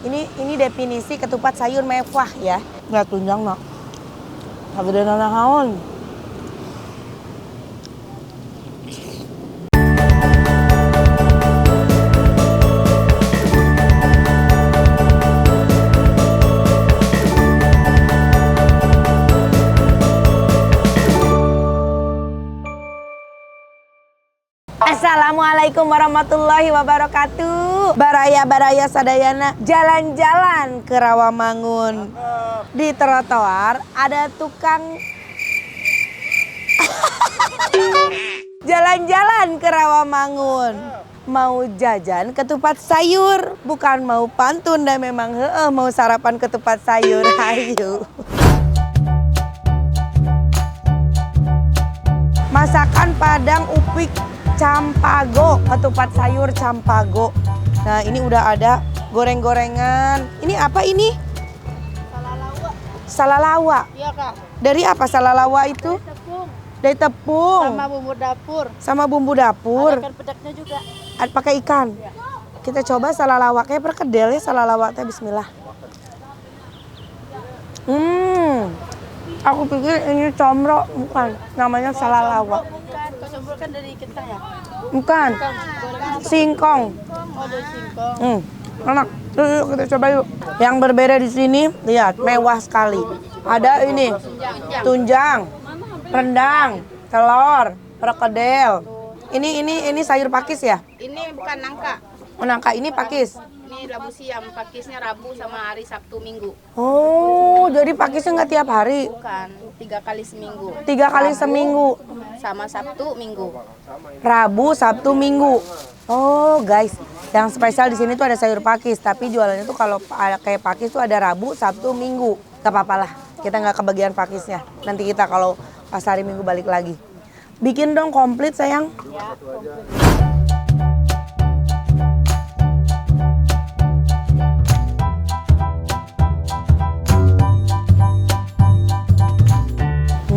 Ini definisi ketupat sayur mewah ya. Nggak tunjang nak. Tapi ada naon. Assalamualaikum warahmatullahi wabarakatuh. Baraya sadayana jalan-jalan ke Rawamangun. Di trotoar ada tukang jalan-jalan ke Rawamangun. Mau jajan ketupat sayur, bukan mau pantun dan memang mau sarapan ketupat sayur. Ayo. Masakan Padang Upik Campago, ketupat sayur Campago. Nah, ini udah ada goreng-gorengan. Ini apa ini? Salalawa. Salalawa. Iya, Kak. Dari apa salalawa itu? Tepung. Dari tepung. Sama bumbu dapur. Sama bumbu dapur. Ada ikan pedaknya juga. Pakai ikan. Ya. Kita coba salalawa. Kayak perkedel ya salalawa teh. Bismillah. Aku pikir ini comro, bukan. Namanya salalawa. Bukan, kecombrol kan dari kita ya? Bukan. Gorengan Singkong. oh dari singkong. Enak. Yuk, kita coba yuk. Yang berbeda di sini, lihat, mewah sekali. Ada ini, tunjang, rendang, telur, perkedel. Ini sayur pakis ya? Ini bukan nangka. Oh, nangka ini pakis. Ini Rabu siang, pakisnya Rabu sama hari Sabtu Minggu. Oh, jadi pakisnya nggak tiap hari? Bukan, 3 kali seminggu. 3 kali seminggu. Sama Sabtu Minggu. Rabu, Sabtu, Minggu. Oh, guys, yang spesial di sini tuh ada sayur pakis, tapi jualannya tuh kalau kayak pakis tuh ada Rabu, Sabtu, Minggu. Gak apa-apa lah, kita nggak kebagian pakisnya. Nanti kita kalau pas hari Minggu balik lagi. Bikin dong komplit sayang. Ya, komplit.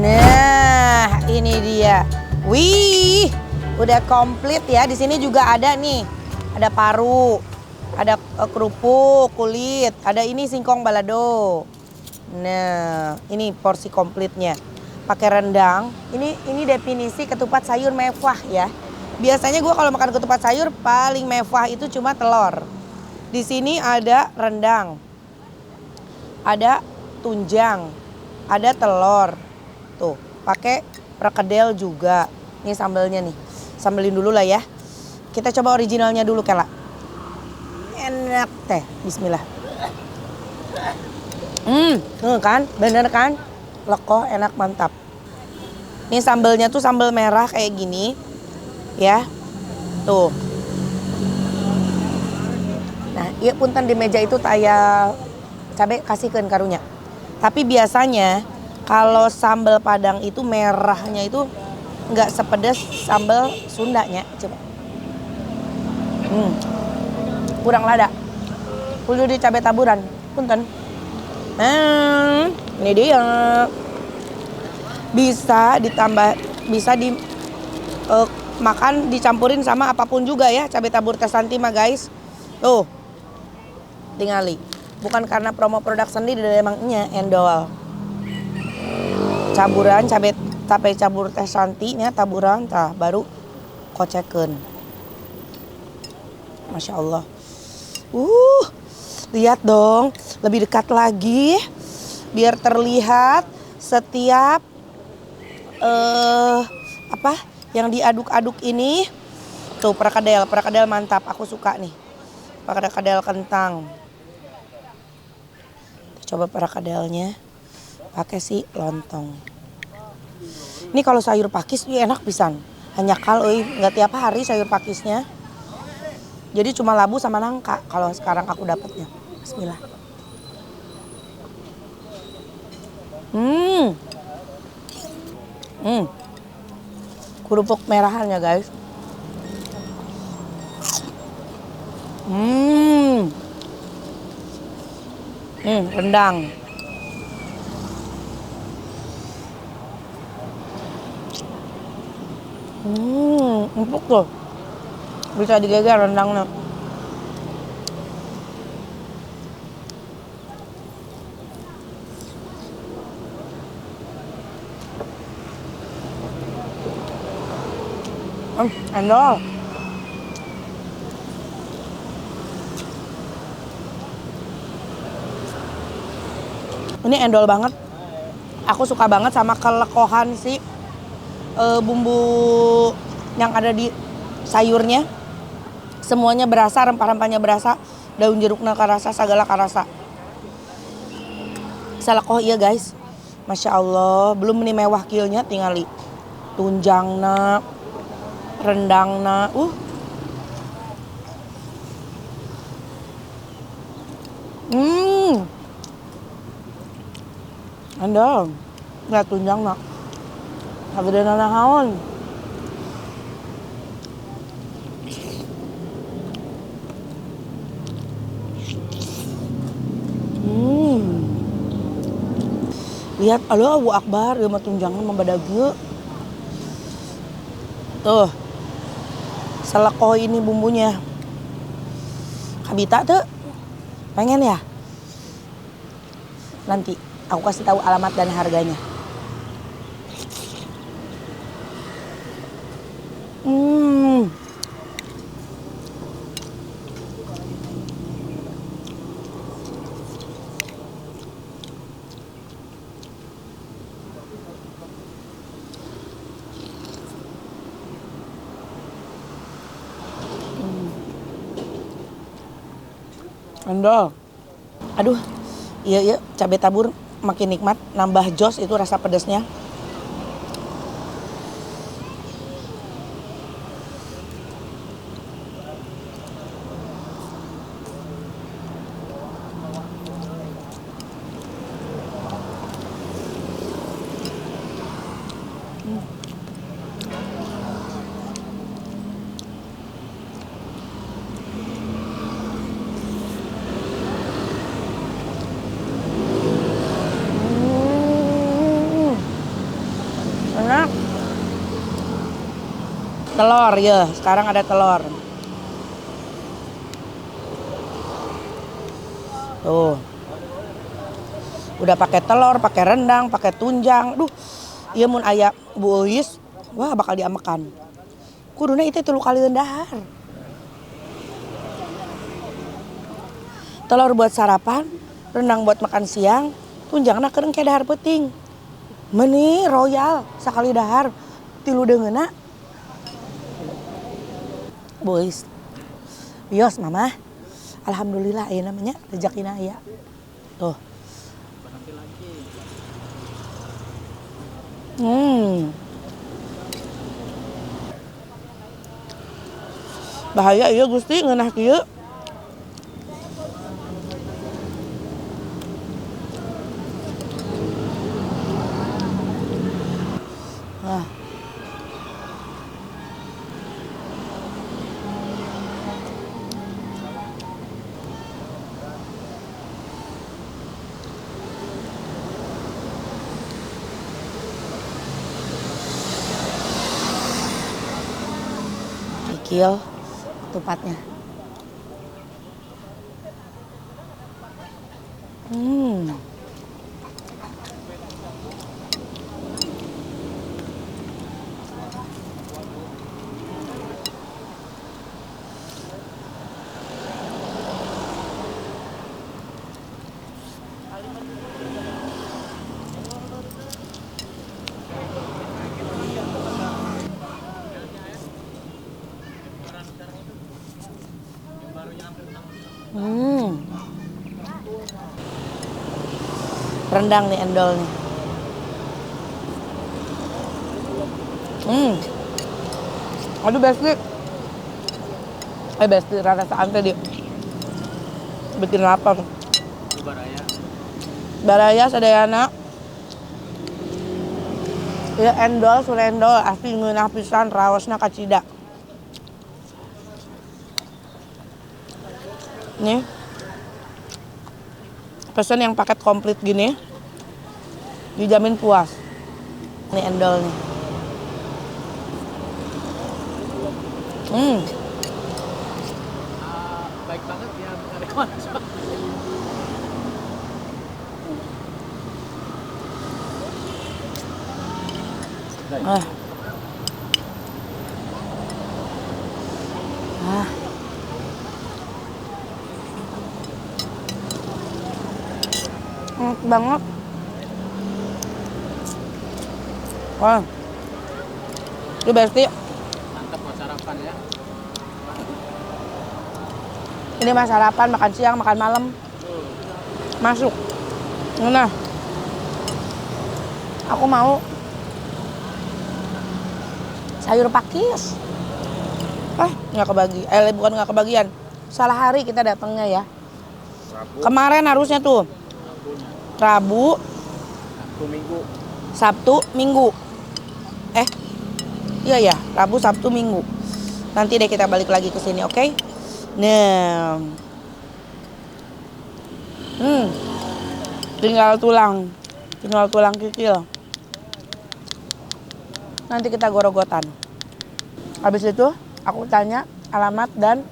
Nah, ini dia. Wih, udah komplit ya. Di sini juga ada nih. Ada paru, ada kerupuk, kulit, ada ini singkong balado. Nah, ini porsi komplitnya. Pakai rendang. Ini definisi ketupat sayur mewah ya. Biasanya gue kalau makan ketupat sayur paling mewah itu cuma telur. Di sini ada rendang. Ada tunjang, ada telur. Tuh, pakai perkedel juga. Ini sambelnya nih. Sambelin dulu lah ya. Kita coba originalnya dulu, Kela. Enak teh. Bismillah. Kan? Bener kan? Lekoh, enak, mantap. Ini sambelnya tuh sambel merah kayak gini. Ya. Tuh. Nah, iya punten di meja itu taya cabai kasihkeun karunya. Tapi biasanya kalau sambal Padang itu merahnya itu nggak sepedas sambal Sundanya, coba. Kurang lada. Kudu di cabai taburan, punten. Ini dia. Bisa ditambah, bisa di makan dicampurin sama apapun juga ya, cabai tabur Teh Santi mah guys. Tuh. Tingali. Bukan karena promo produk sendiri dari emangnya endol. Caburan cabai cabur Teh Santi nya taburan tah baru kocekeun. Masya Allah. Lihat dong, lebih dekat lagi biar terlihat setiap apa yang diaduk-aduk ini. Tuh perkedel mantap, aku suka nih. Perkedel kentang. Coba perkedelnya. Pakai si lontong. Ini kalau sayur pakis ini enak pisan. Hanya kalau nggak tiap hari sayur pakisnya. Jadi cuma labu sama nangka kalau sekarang aku dapatnya. Bismillah. Kerupuk merahannya guys. Rendang. Empuk tuh. Bisa digeger rendangnya. Endol. Ini endol banget. Aku suka banget sama kelekohan si bumbu yang ada di sayurnya. Semuanya berasa, rempah-rempahnya berasa, daun jeruknya karasa, segala karasa. Selekoh iya guys. Masya Allah, belum ini mewah kilnya tingali. Tunjangna, rendangna, Endol. Lihat tunjangna. Hagedeuna naon. Lihat, Allahu Akbar, ieu mah tunjangan mah badageu. Tuh. Selekoh ini bumbunya. Kabita tuh. Pengen ya? Nanti aku kasih tahu alamat dan harganya. Endol. Aduh, iya cabai tabur makin nikmat, nambah jos itu rasa pedasnya. Enak. Telur ya, sekarang ada telur. Tuh. Udah pakai telur, pakai rendang, pakai tunjang. Duh, ieu mun aya Bu Uis, wah bakal diamekan. Kuduna itu 3 kali dahar. Telur buat sarapan, rendang buat makan siang, tunjangna keurang kayak dahar peuting. Meuni royal sakali dahar 3 deungeuna. Boys. Bios mama. Alhamdulillah aya namanya rezekina aya. Tuh. Bahaya ieu Gusti ngeunah kieu. Nah. Kikil tupatnya. Rendang nih endol nih. Aduh Besti. Besti rasa tadi bikin lapar. Baraya sadayana. Ya endol surendol asli ngeunah pisan raosna kacida. Nih. Pesan yang paket komplit gini. Dijamin puas. Ini endol nih. Baik banget ya karyawan. Enak banget. Wah. Ini Besti. Mantap buat sarapan ya. Ini mas sarapan, makan siang, makan malam. Masuk. Nah. Aku mau sayur pakis. Nggak kebagi. Bukan nggak kebagian. Salah hari kita datangnya ya. Kemarin harusnya tuh. Rabu, Sabtu, Minggu. Iya ya, Rabu, Sabtu, Minggu. Nanti deh kita balik lagi ke sini, oke? Nah. Tinggal tulang kikil. Nanti kita gorogotan. Habis itu aku tanya alamat dan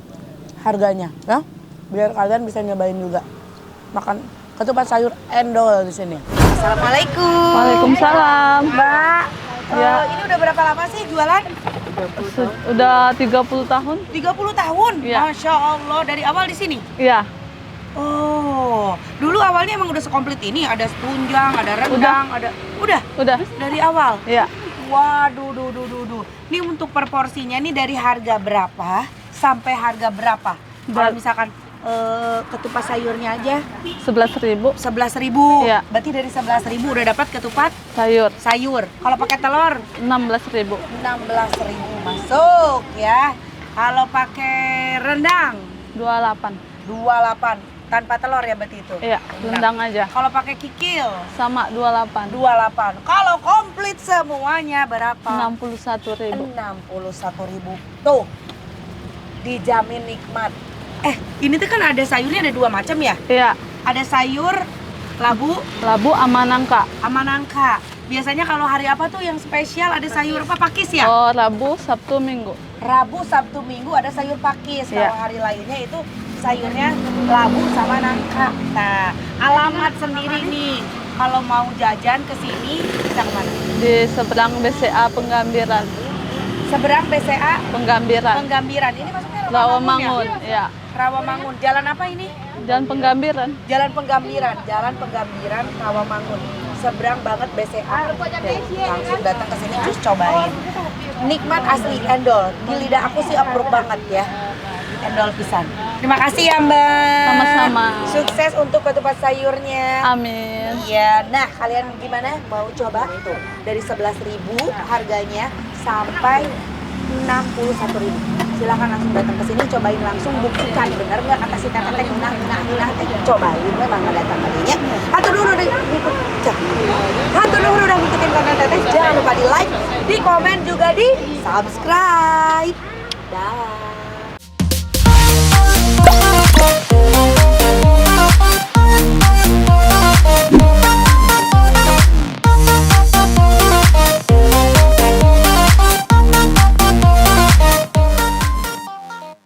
harganya, ya. Biar kalian bisa nyobain juga. Makan ketupat sayur endol di sini. Assalamualaikum. Waalaikumsalam. Mbak, Ya. ini udah berapa lama sih jualan? Udah 30 tahun? 30 tahun? Iya. Masya Allah, dari awal di sini? Iya. Oh, dulu awalnya emang udah sekomplit ini, ada tunjang, ada rendang, ada... Udah? Dari awal? Iya. Waduh, duh. Ini untuk proporsinya nih dari harga berapa sampai harga berapa? Kalau misalkan ketupat sayurnya aja 11.000 11.000. Iya. Berarti dari 11.000 udah dapat ketupat sayur. Kalau pakai telur 16.000. 16.000 masuk ya. Kalau pakai rendang 28. tanpa telur ya berarti itu. Iya, rendang aja. Kalau pakai kikil Sama 28. 28. Kalau komplit semuanya berapa? 61.000. 61.000. Tuh. Dijamin nikmat. Ini tuh kan ada sayurnya ada 2 macam ya? Iya. Ada sayur labu sama nangka. sama nangka. Biasanya kalau hari apa tuh yang spesial ada sayur apa pakis ya? Oh, Rabu, Sabtu, Minggu. Rabu, Sabtu, Minggu ada sayur pakis. Iya. Kalau hari lainnya itu sayurnya labu sama nangka. Nah, alamat sendiri nih. Kalau mau jajan ke sini bisa kemana? Di seberang BCA Penggambiran. Seberang BCA Penggambiran. Penggambiran. Ini maksudnya Rawamangun, ya? ya. Rawamangun. Jalan apa ini? Dan Penggambiran. Jalan Penggambiran Rawamangun. Seberang banget BCA. Langsung datang ke sini terus cobain. Nikmat asli endol. Di lidah aku sih approve banget ya. Endol pisan. Terima kasih ya Mbak. Sama-sama. Sukses untuk ketupat sayurnya. Amin. Iya. Nah, kalian gimana? Mau coba? Tuh, dari 11.000 harganya sampai 61.000. Silakan langsung datang ke sini, cobain langsung, buktikan benar nggak kata si teteh cobain memang nggak datang kalinya. Hatur nuhun udah ngikutin konten teteh. Jangan lupa di like, di komen juga di subscribe. Dah.